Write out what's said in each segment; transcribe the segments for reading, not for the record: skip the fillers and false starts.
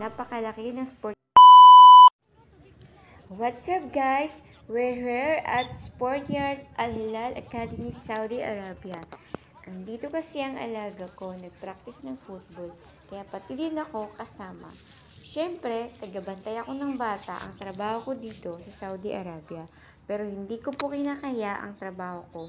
Napakalaki ng sport. What's up guys? We're here at Sportyard Al Hilal Academy, Saudi Arabia. Andito kasi ang alaga ko, nagpractice ng football, kaya pati din ako kasama. Siyempre, tagabantay ako ng bata, ang trabaho ko dito sa Saudi Arabia. Pero hindi ko po kinakaya ang trabaho ko.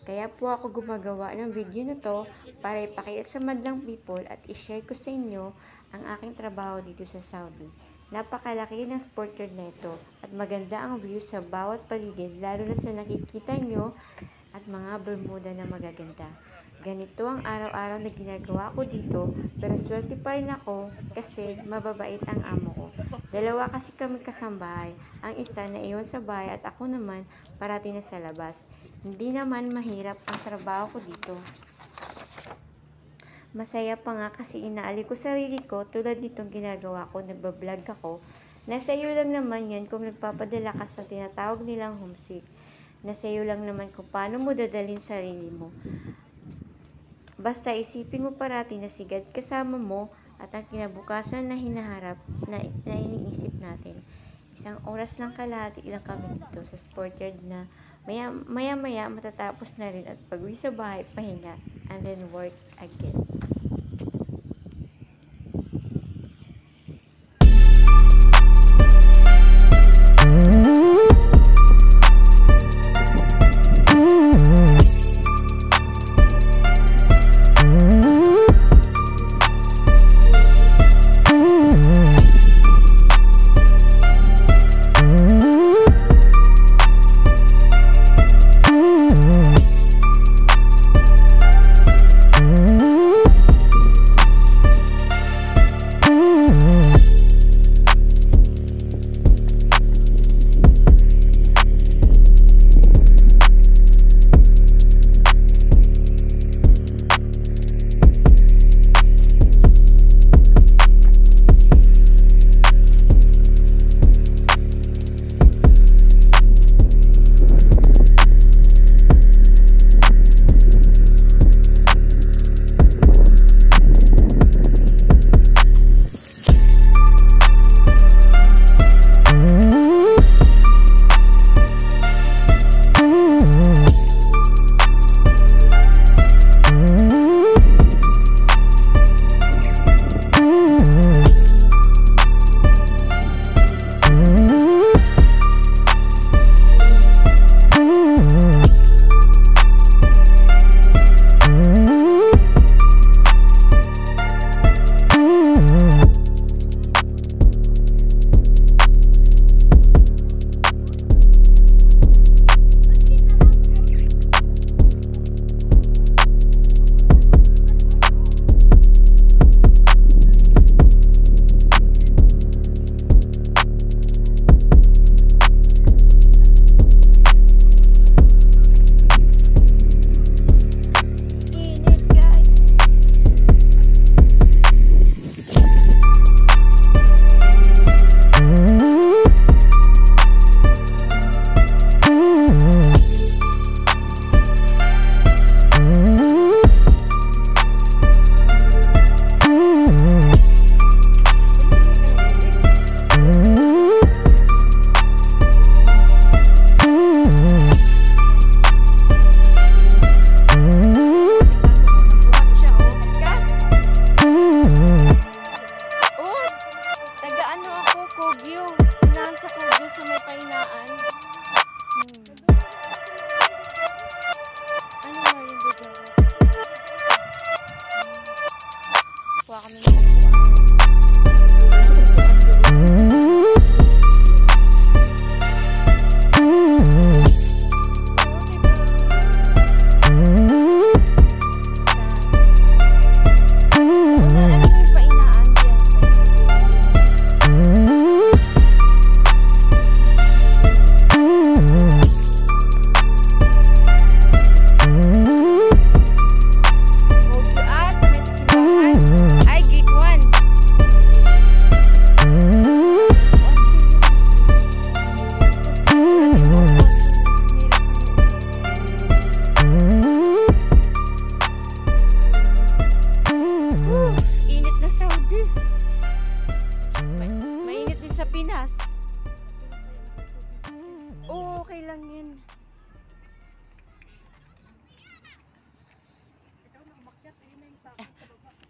Kaya po ako gumagawa ng video na to para ipakita sa madlang people at i-share ko sa inyo ang aking trabaho dito sa Saudi. Napakalaki ng sport yard na ito at maganda ang view sa bawat paligid, lalo na sa nakikita nyo at mga bermuda na magaganda. Ganito ang araw-araw na ginagawa ko dito, pero swerte pa rin ako kasi mababait ang amo ko. Dalawa kasi kami kasambahay, ang isa na iwan sa bahay at ako naman parating na sa labas. Hindi naman mahirap ang trabaho ko dito. Masaya pa nga kasi inaali ko sarili ko tulad nitong ginagawa ko, nagbablog ako. Nasa iyo lang naman yan kung nagpapadala ka sa tinatawag nilang homesick. Nasa iyo lang naman kung paano mo dadalhin sarili mo. Basta isipin mo parati na sigad kasama mo at ang kinabukasan na hinaharap na iniisip natin. Isang oras lang kalahati lang kami dito sa sportyard na maya-maya matatapos na rin at pag-uwi sa bahay, pahinga, and then work again.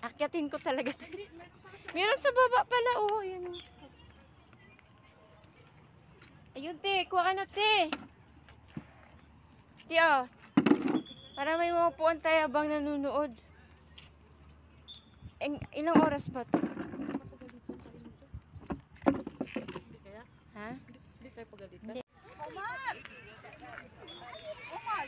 Akyatin ko talaga. Meron sa baba pala. Oh, ayan. Ayun, te. Kuha ka na, te. Te, oh. Para may mapupuan tayo habang nanonood. Ilang oras ba ito? Hindi kaya? Ha? Hindi tayo pagalitan? Hindi. Omar! Omar!